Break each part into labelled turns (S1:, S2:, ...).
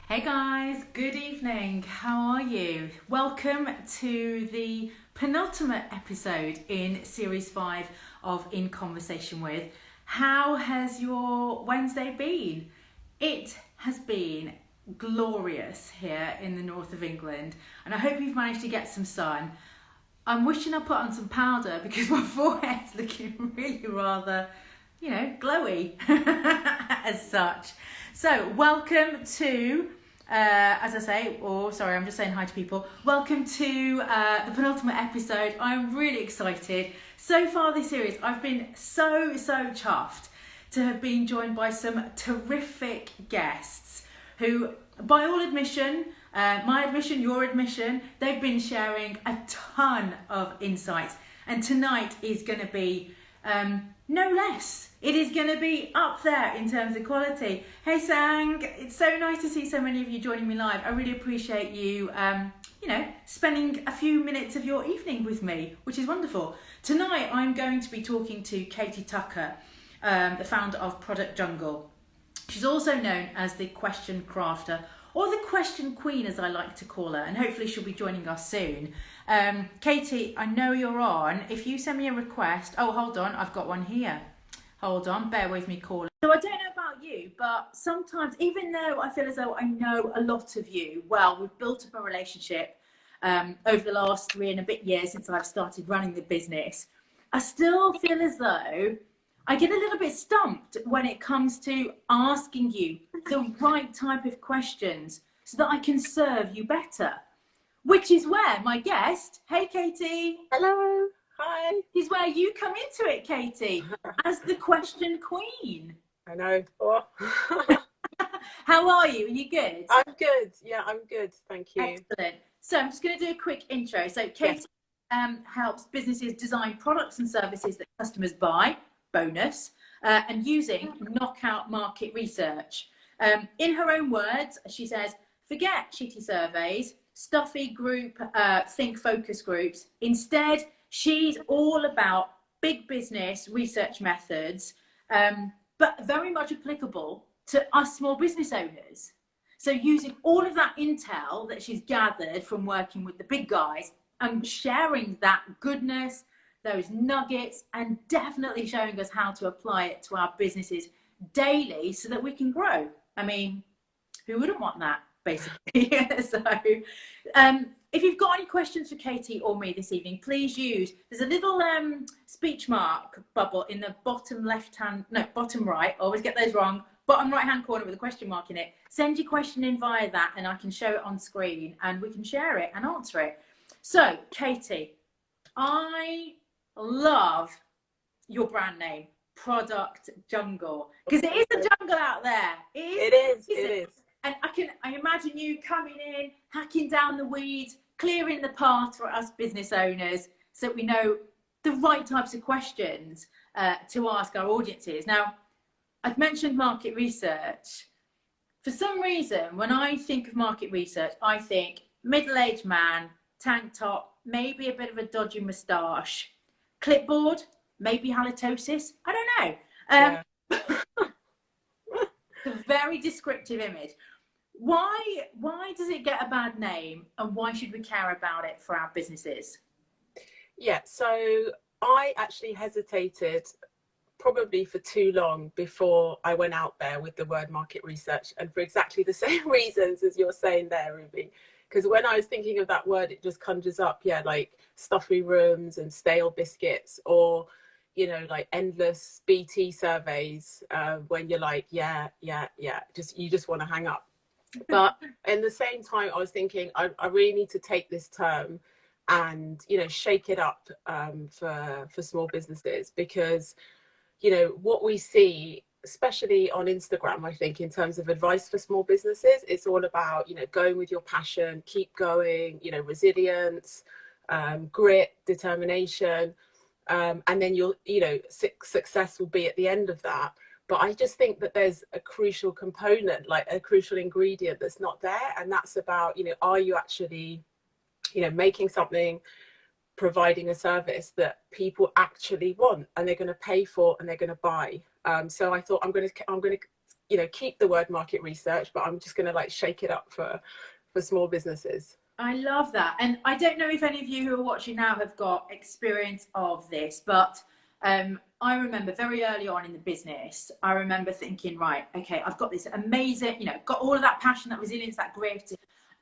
S1: Hey guys, good evening. How are you? Welcome to the penultimate episode in series 5 of In Conversation With. How has your Wednesday been? It has been glorious here in the north of England, and I hope you've managed to get some sun. I'm wishing I put on some powder because my forehead's looking really rather, glowy as such. So, welcome to, I'm just saying hi to people. Welcome to the penultimate episode. I'm really excited. So far this series, I've been so chuffed to have been joined by some terrific guests who, by all admission, my admission, your admission, they've been sharing a ton of insights. And tonight is going to be no less. It is going to be up there in terms of quality. Hey Sang, it's so nice to see so many of you joining me live. I really appreciate you, spending a few minutes of your evening with me, which is wonderful. Tonight I'm going to be talking to Katie Tucker, the founder of Product Jungle. She's also known as the Question Crafter, or the Question Queen as I like to call her, and hopefully she'll be joining us soon. Katie, I know you're on. If you send me a request, hold on, I've got one here. Hold on, bear with me, caller. So I don't know about you, but sometimes, even though I feel as though I know a lot of you, well, we've built up a relationship over the last 3 and a bit years since I've started running the business, I still feel as though I get a little bit stumped when it comes to asking you the right type of questions so that I can serve you better. Which is where my guest, hey Katie.
S2: Hello, hi.
S1: Is where you come into it, Katie, as the Question Queen.
S2: I know. Oh.
S1: How are you? Are you good?
S2: I'm good. Yeah, I'm good. Thank you.
S1: Excellent. So I'm just going to do a quick intro. So Katie helps businesses design products and services that customers buy, bonus, and using knockout market research. In her own words, she says, forget shitty surveys, stuffy group, think focus groups. Instead, she's all about big business research methods, but very much applicable to us small business owners. So using all of that intel that she's gathered from working with the big guys and sharing that goodness, those nuggets, and definitely showing us how to apply it to our businesses daily so that we can grow. I mean, who wouldn't want that, basically? So if you've got any questions for Katie or me this evening, please use, there's a little speech mark bubble in the bottom right, I always get those wrong, bottom right hand corner with a question mark in it. Send your question in via that and I can show it on screen and we can share it and answer it. So Katie, I love your brand name, Product Jungle, because it is a jungle out there.
S2: It is.
S1: And I imagine you coming in, hacking down the weeds, clearing the path for us business owners so we know the right types of questions to ask our audiences. Now, I've mentioned market research. For some reason, when I think of market research, I think middle-aged man, tank top, maybe a bit of a dodgy moustache, clipboard, maybe halitosis, I don't know. A very descriptive image. Why does it get a bad name and why should we care about it for our businesses?
S2: Yeah, so I actually hesitated probably for too long before I went out there with the word market research, and for exactly the same reasons as you're saying there, Rubbi. Because when I was thinking of that word, it just conjures up, like stuffy rooms and stale biscuits, or like endless BT surveys when you're like, you just want to hang up. But in the same time, I was thinking, I really need to take this term and, shake it up for small businesses, because, what we see, especially on Instagram, I think, in terms of advice for small businesses, it's all about, going with your passion, keep going, resilience, grit, determination. And then success will be at the end of that. But I just think that there's a crucial component, like a crucial ingredient that's not there. And that's about, are you actually, making something, providing a service that people actually want and they're going to pay for and they're going to buy. So I thought I'm going to keep the word market research, but I'm just going to like shake it up for small businesses.
S1: I love that. And I don't know if any of you who are watching now have got experience of this, but I remember very early on in the business, I remember thinking, right, okay, I've got this amazing, got all of that passion, that resilience, that grit.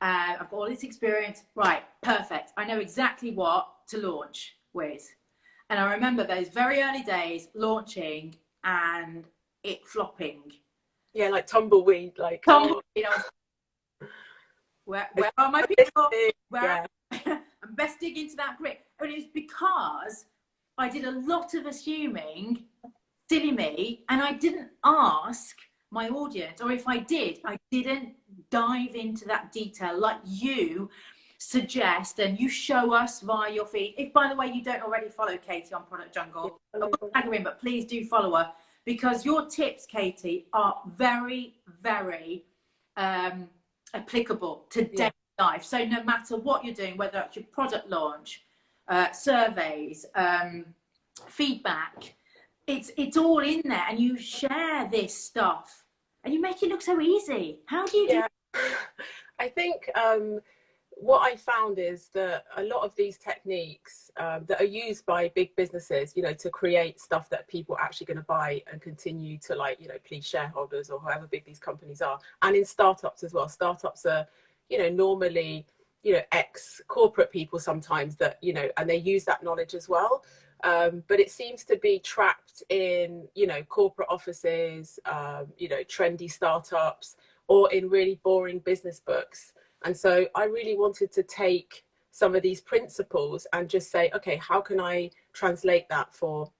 S1: I've got all this experience. Right, perfect. I know exactly what to launch with. And I remember those very early days launching and it flopping.
S2: Yeah, like tumbleweed, like
S1: tumbleweed. Where are my people? I'm best dig into that grit. And it was because I did a lot of assuming, silly me, and I didn't ask my audience, or if I did, I didn't dive into that detail like you suggest and you show us via your feed. If, by the way, you don't already follow Katie on Product Jungle, I won't tag her in, but please do follow her, because your tips, Katie, are very, very applicable to daily life. So no matter what you're doing, whether it's your product launch, surveys, feedback, it's all in there, and you share this stuff and you make it look so easy. How do you do
S2: I think what I found is that a lot of these techniques that are used by big businesses, to create stuff that people are actually going to buy and continue to please shareholders or however big these companies are. And in startups as well. Startups are, normally, ex-corporate people sometimes that, and they use that knowledge as well. But it seems to be trapped in, corporate offices, trendy startups, or in really boring business books. And so I really wanted to take some of these principles and just say, okay, how can I translate that for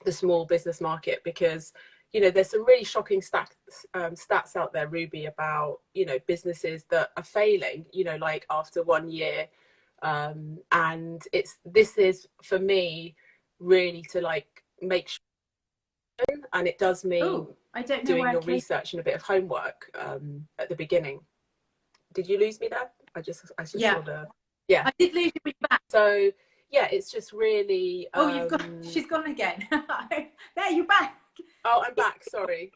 S2: the small business market? Because, there's some really shocking stats out there, Rubbi, about, businesses that are failing, like after 1 year. And this is for me really to make sure, and it does mean doing your research and a bit of homework at the beginning. Did you lose me there? I just saw the I
S1: did lose you back.
S2: So it's just really
S1: you've got she's gone again. There, you're back.
S2: Oh, I'm back, sorry.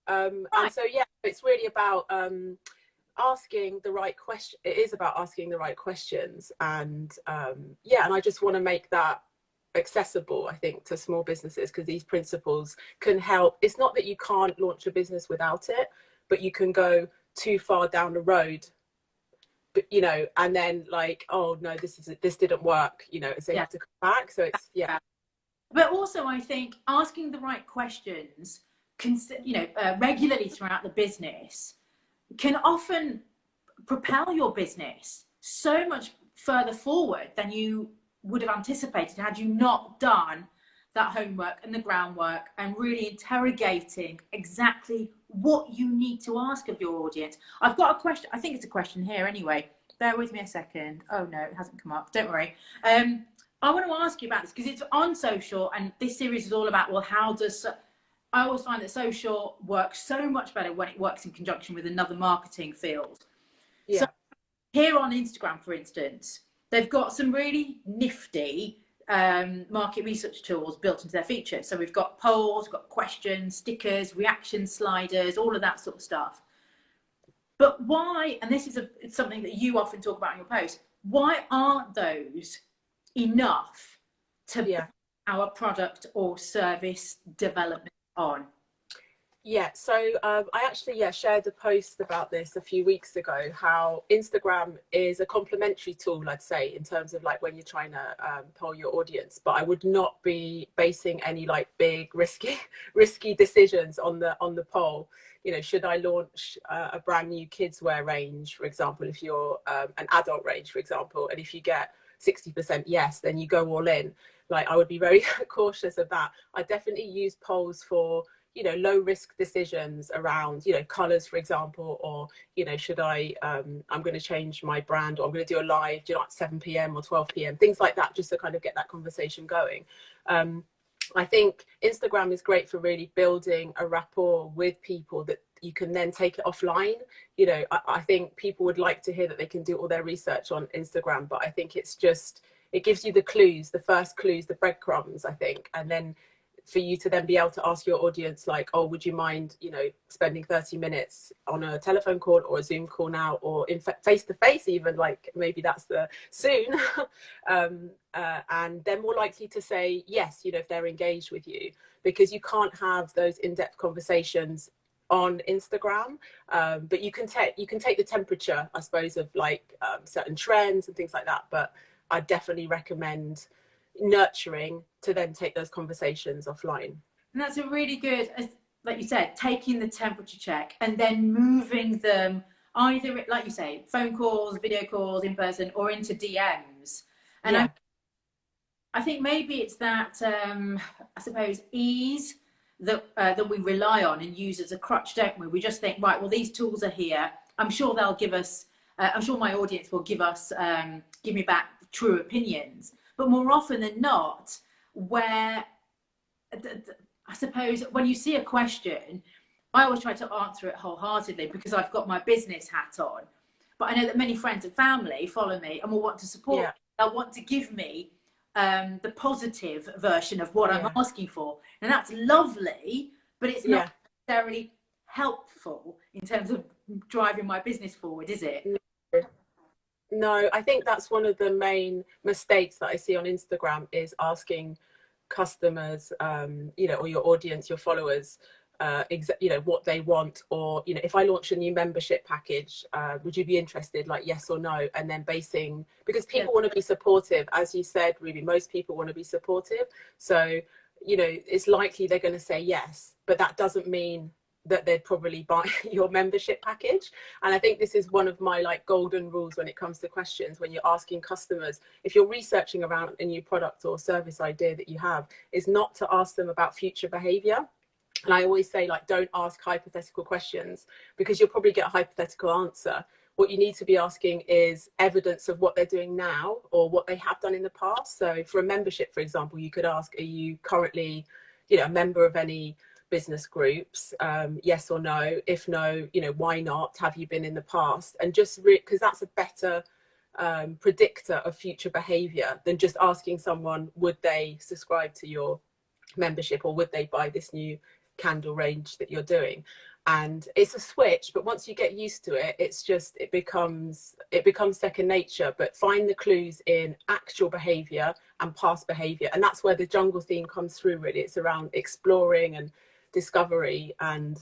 S2: And so it's really about asking the right question. It is about asking the right questions, and and I just want to make that accessible, I think, to small businesses, because these principles can help. It's not that you can't launch a business without it, but you can go too far down the road, but and then oh no, this didn't work, so you have to come back. So it's
S1: but also I think asking the right questions regularly throughout the business can often propel your business so much further forward than you would have anticipated had you not done that homework and the groundwork and really interrogating exactly what you need to ask of your audience. I've got a question. I think it's a question here anyway. Bear with me a second. Oh no, it hasn't come up. Don't worry. I want to ask you about this because it's on social, and this series is all about, well, I always find that social works so much better when it works in conjunction with another marketing field. So here on Instagram, for instance, they've got some really nifty market research tools built into their features. So we've got polls, we've got questions, stickers, reaction sliders, all of that sort of stuff. But why, and this is something that you often talk about in your post, why aren't those enough to put our product or service development on?
S2: So I actually shared a post about this a few weeks ago, how Instagram is a complementary tool, I'd say, in terms of when you're trying to poll your audience, but I would not be basing any big risky decisions on the poll. Should I launch a brand new kids wear range, for example, if you're an adult range, for example, and if you get 60% yes, then you go all in. I would be very cautious of that. I definitely use polls for low risk decisions around colors, for example, or should I'm going to change my brand, or I'm going to do a live at 7 p.m. or 12 p.m, things like that, just to kind of get that conversation going. I think Instagram is great for really building a rapport with people that you can then take it offline. I think people would like to hear that they can do all their research on Instagram, but I think it gives you the clues, the first clues, the breadcrumbs, I think, and then for you to then be able to ask your audience, like, oh, would you mind, you know, spending 30 minutes on a telephone call or a Zoom call now, or in face to face even, like maybe that's the soon. And they're more likely to say yes, you know, if they're engaged with you, because you can't have those in-depth conversations on Instagram. But you can take the temperature, I suppose, of like certain trends and things like that. But I definitely recommend nurturing to then take those conversations offline.
S1: And that's a really good, like you said, taking the temperature check and then moving them either, like you say, phone calls, video calls, in person, or into DMs. And
S2: Yeah.
S1: I think maybe it's that, I suppose, ease that we rely on and use as a crutch, don't we? We just think, right, well, these tools are here. I'm sure they'll give us, I'm sure my audience will give me back true opinions. But more often than not, where I suppose when you see a question, I always try to answer it wholeheartedly because I've got my business hat on. But I know that many friends and family follow me and will want to support me. They'll want to give me the positive version of what I'm asking for. And that's lovely, but it's not necessarily helpful in terms of driving my business forward, is it?
S2: No, I think that's one of the main mistakes that I see on Instagram, is asking customers, you know, or your audience, your followers, you know, what they want, or, you know, if I launch a new membership package, would you be interested, like yes or no? And then basing, because people want to be supportive, as you said, Ruby, most people want to be supportive. So, you know, it's likely they're going to say yes, but that doesn't mean that they'd probably buy your membership package. And I think this is one of my like golden rules when it comes to questions, when you're asking customers, if you're researching around a new product or service idea that you have, is not to ask them about future behavior. And I always say, like, don't ask hypothetical questions, because you'll probably get a hypothetical answer. What you need to be asking is evidence of what they're doing now or what they have done in the past. So for a membership, for example, you could ask, are you currently, you know, a member of any business groups? Yes or no. If no, you know, why not? Have you been in the past? And just because that's a better predictor of future behavior than just asking someone, would they subscribe to your membership, or would they buy this new candle range that you're doing? And it's a switch, but once you get used to it, it's just, it becomes second nature. But find the clues in actual behavior and past behavior, and that's where the jungle theme comes through, really. It's around exploring and discovery and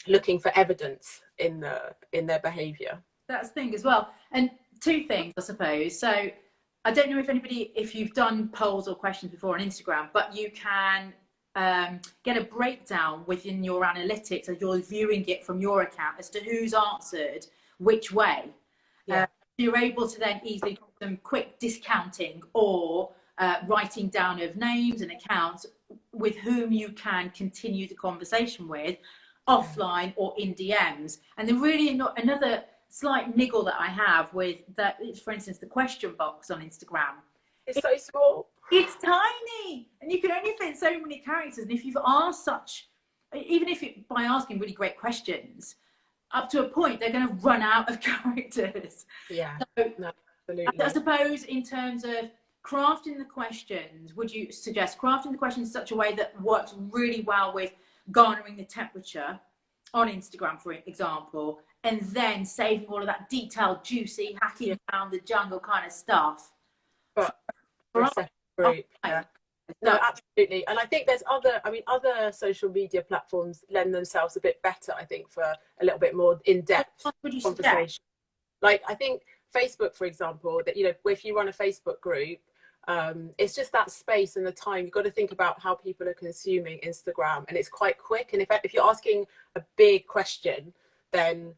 S2: looking for evidence in their behavior.
S1: That's the thing as well. And two things, I suppose. So I don't know if you've done polls or questions before on Instagram, but you can get a breakdown within your analytics as you're viewing it from your account as to who's answered which way. You're able to then easily do some quick discounting or writing down of names and accounts with whom you can continue the conversation with offline or in DMs. And then really another slight niggle that I have with that is, for instance, the question box on Instagram.
S2: It's so small.
S1: It's tiny, and you can only fit so many characters. And if you've asked even if by asking really great questions, up to a point, they're going to run out of characters.
S2: Yeah,
S1: so,
S2: no, absolutely.
S1: I suppose in terms of crafting the questions, would you suggest crafting the questions in such a way that works really well with garnering the temperature on Instagram, for example, and then saving all of that detailed, juicy, hacking down the jungle kind of stuff?
S2: But group. Yeah. No, absolutely. And I think there's other other social media platforms lend themselves a bit better, I think, for a little bit more in-depth conversation. Like, I think Facebook, for example, that, you know, if you run a Facebook group, it's just that space and the time. You've got to think about how people are consuming Instagram, and it's quite quick. And if you're asking a big question, then,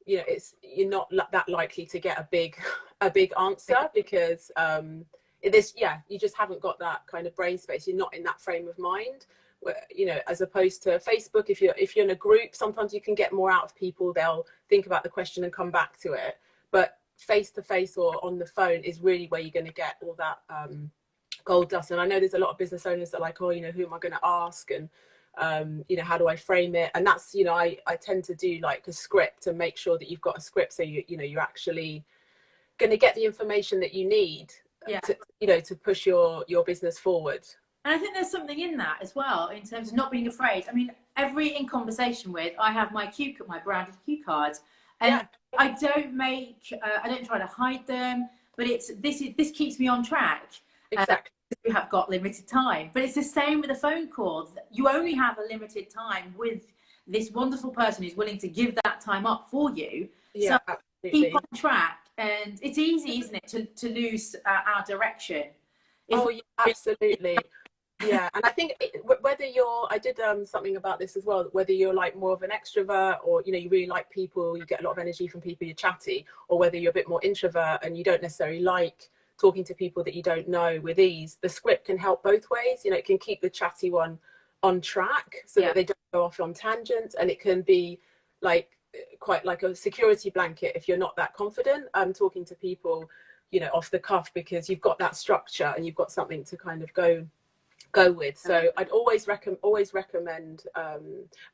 S2: you know, you're not that likely to get a big answer, because you just haven't got that kind of brain space. You're not in that frame of mind, where, you know, as opposed to Facebook, if you're in a group, sometimes you can get more out of people. They'll think about the question and come back to it. But face to face or on the phone is really where you're going to get all that gold dust. And I know there's a lot of business owners that are like, oh, you know, who am I going to ask? And you know, how do I frame it? And that's, you know, I tend to do like a script and make sure that you've got a script, so you're actually going to get the information that you need to push your business forward.
S1: And I think there's something in that as well, in terms of not being afraid. I mean, every in conversation with, I have my branded cue cards, and
S2: Yeah,
S1: I don't I don't try to hide them, but this keeps me on track.
S2: exactly.
S1: We have got limited time, but it's the same with a phone call. You only have a limited time with this wonderful person who's willing to give that time up for you. So
S2: Yeah,
S1: keep
S2: absolutely.
S1: on track, and it's easy, isn't it, to lose our direction. If
S2: Oh, yeah, absolutely. Yeah, and I think whether you're, I did something about this as well, whether you're like more of an extrovert, or you really like people, you get a lot of energy from people, you're chatty, or whether you're a bit more introvert and you don't necessarily like talking to people that you don't know with ease, the script can help both ways. It can keep the chatty one on track so
S1: yeah,
S2: that they don't go off on tangents, and it can be like quite like a security blanket if you're not that confident talking to people off the cuff, because you've got that structure and you've got something to kind of go with. So I'd always recommend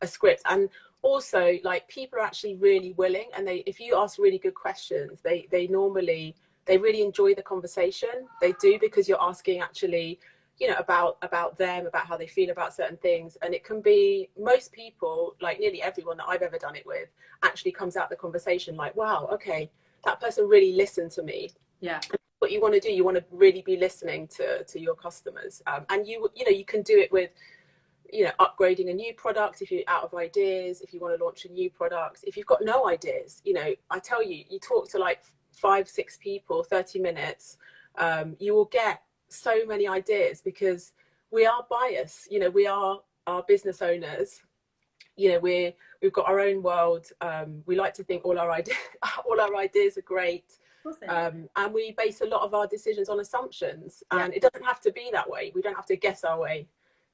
S2: a script. And also, like, people are actually really willing, and if you ask really good questions, they normally, they really enjoy the conversation. They do, because you're asking actually about them, about how they feel about certain things. And it can be, most people, like nearly everyone that I've ever done it with, actually comes out the conversation like, wow, okay, that person really listened to me.
S1: yeah.
S2: What you want to do, you want to really be listening to your customers, and you can do it with upgrading a new product if you're out of ideas, if you want to launch a new product, if you've got no ideas. I tell you, you talk to like 5-6 people 30 minutes, you will get so many ideas, because we are biased. We are our business owners. We've got our own world. We like to think all our ideas are great. And we base a lot of our decisions on assumptions, and it doesn't have to be that way. We don't have to guess our way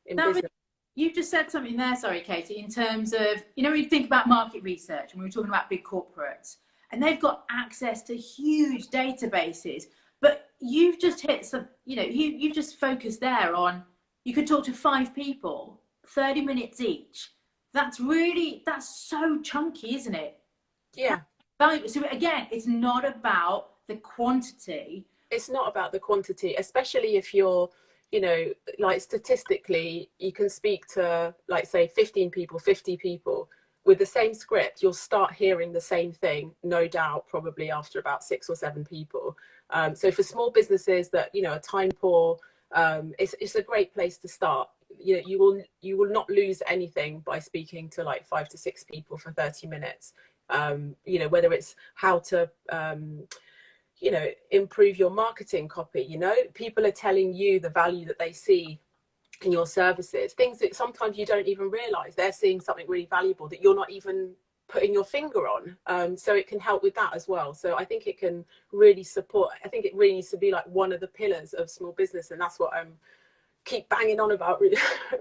S2: in business.
S1: You've just said something there, sorry, Katie, in terms of, when you think about market research, and we were talking about big corporates, and they've got access to huge databases, but you've just hit some, you've just focused there on, you could talk to 5 people, 30 minutes each. That's so chunky, isn't it?
S2: Yeah.
S1: So again, it's not about the quantity.
S2: It's not about the quantity, especially if you're, like, statistically, you can speak to, like, say 15 people, 50 people with the same script. You'll start hearing the same thing, no doubt, probably after about 6 or 7 people. So for small businesses that, are time poor, it's a great place to start. You will not lose anything by speaking to like 5 to 6 people for 30 minutes. Whether it's how to improve your marketing copy. People are telling you the value that they see in your services, things that sometimes you don't even realize. They're seeing something really valuable that you're not even putting your finger on. So it can help with that as well. So I think it can really support. I think it really needs to be like one of the pillars of small business, and that's what I'm keep banging on about,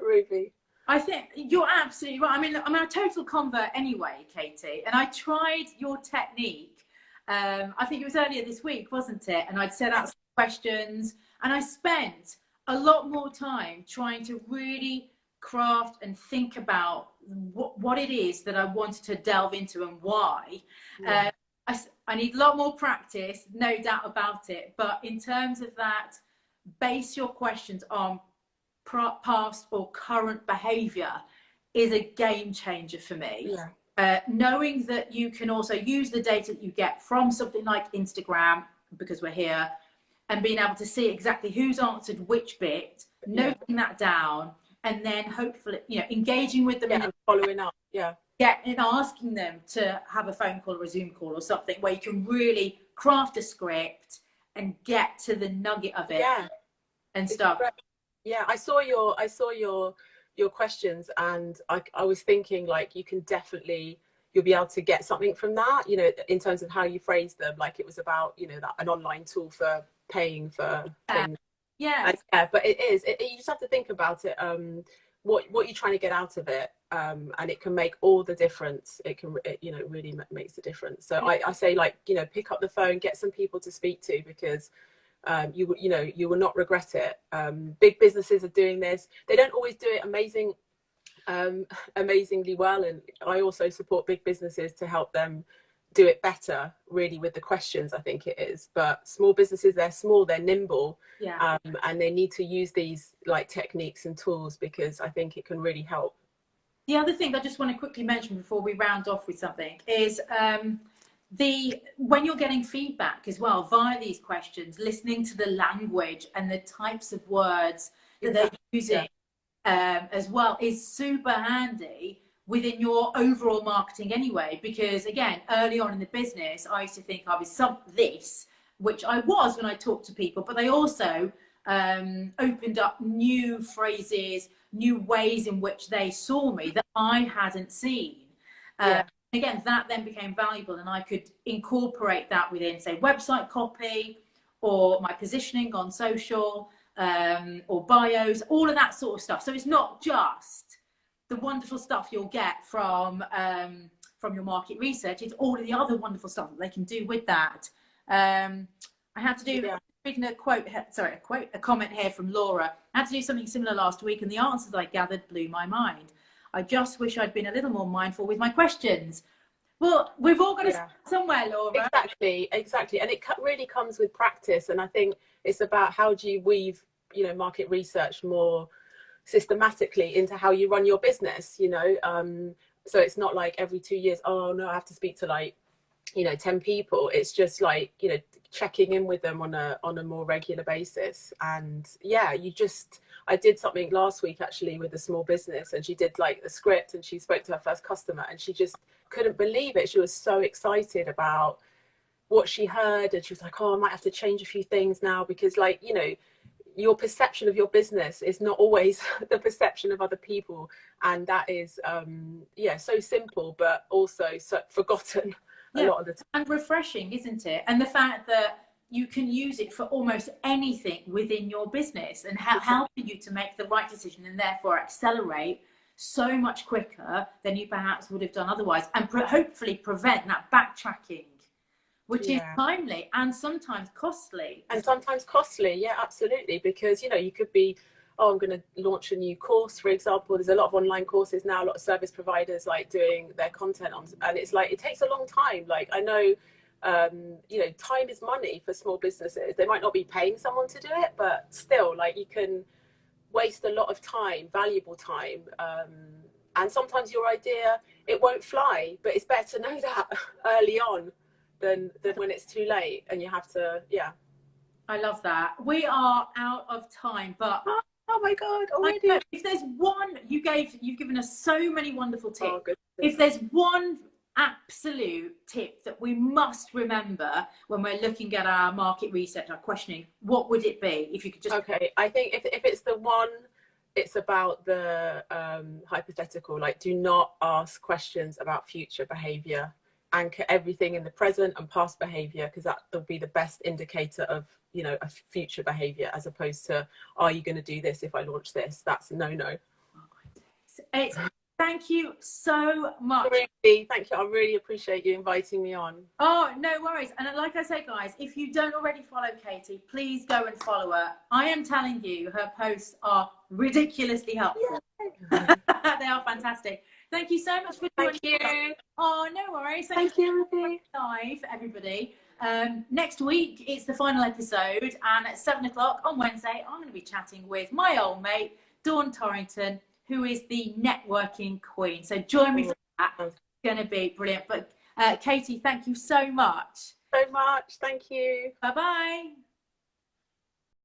S2: Rubbi.
S1: I think you're absolutely right. I mean, I'm a total convert anyway, Katie, and I tried your technique. I think it was earlier this week, wasn't it? And I'd set out some questions, and I spent a lot more time trying to really craft and think about what it is that I wanted to delve into and why.
S2: Yeah.
S1: I need a lot more practice, no doubt about it. But in terms of that, base your questions on past or current behavior is a game changer for me. Knowing that you can also use the data that you get from something like Instagram, because we're here, and being able to see exactly who's answered which bit, noting that down, and then hopefully engaging with them
S2: and following up.
S1: And asking them to have a phone call or a Zoom call or something where you can really craft a script and get to the nugget of it and stuff.
S2: Yeah, I saw your questions, and I was thinking, like, you'll be able to get something from that, in terms of how you phrased them. Like, it was about, that an online tool for paying for things. But you just have to think about it, what you're trying to get out of it, and it can make all the difference. It really makes a difference. So I say, like, pick up the phone, get some people to speak to, because you will not regret it. Big businesses are doing this. They don't always do it amazingly well, and I also support big businesses to help them do it better really with the questions, I think it is. But small businesses, they're small, they're nimble, and they need to use these like techniques and tools, because I think it can really help.
S1: The other thing I just want to quickly mention before we round off with something is when you're getting feedback as well via these questions, listening to the language and the types of words that they're using as well is super handy within your overall marketing anyway. Because again, early on in the business, I used to think I was this, which I was when I talked to people, but they also opened up new phrases, new ways in which they saw me that I hadn't seen. Again, that then became valuable, and I could incorporate that within, say, website copy or my positioning on social or bios, all of that sort of stuff. So it's not just the wonderful stuff you'll get from your market research. It's all of the other wonderful stuff that they can do with that. I had to do reading a comment here from Laura. I had to do something similar last week, and the answers I gathered blew my mind. I just wish I'd been a little more mindful with my questions. Well, we've all got to start somewhere, Laura.
S2: Exactly. And it really comes with practice. And I think it's about how do you weave, market research more systematically into how you run your business, So it's not like every 2 years, oh no, I have to speak to 10 people. It's just like, checking in with them on a more regular basis. And I did something last week actually with a small business, and she did like the script, and she spoke to her first customer, and she just couldn't believe it. She was so excited about what she heard, and she was like, oh, I might have to change a few things now, because your perception of your business is not always the perception of other people. And that is so simple, but also so forgotten a lot of the time.
S1: And refreshing, isn't it? And the fact that you can use it for almost anything within your business, and helping you to make the right decision, and therefore accelerate so much quicker than you perhaps would have done otherwise, and hopefully prevent that backtracking, which is timely and sometimes costly.
S2: Yeah, absolutely. Because you could be, oh, I'm going to launch a new course, for example. There's a lot of online courses now, a lot of service providers like doing their content on, and it's like it takes a long time. Like I know time is money for small businesses. They might not be paying someone to do it, but still, like, you can waste a lot of time, valuable time, and sometimes your idea, it won't fly. But it's better to know that early on than when it's too late and you have to.
S1: I love that. We are out of time, but
S2: oh my god, already.
S1: If there's one, you've given us so many wonderful tips.
S2: Oh,
S1: if there's one absolute tip that we must remember when we're looking at our market research, our questioning, what would it be? If you could just...
S2: Okay, I think if it's the one, it's about the hypothetical. Like, do not ask questions about future behavior. Anchor everything in the present and past behavior, because that will be the best indicator of a future behavior, as opposed to, are you going to do this if I launch this? That's no.
S1: Thank you so much.
S2: Rubbi, thank you. I really appreciate you inviting me on.
S1: Oh, no worries. And like I say, guys, if you don't already follow Katie, please go and follow her. I am telling you, her posts are ridiculously helpful. They are fantastic. Thank you so much for joining.
S2: Thank you.
S1: Oh, no worries.
S2: Thank you, Rubbi.
S1: Live, everybody. Next week, it's the final episode. And at 7 o'clock on Wednesday, I'm going to be chatting with my old mate, Dawn Torrington, who is the networking queen. So join me for that. It's going to be brilliant. But Katie, thank you so much.
S2: So much. Thank you.
S1: Bye-bye.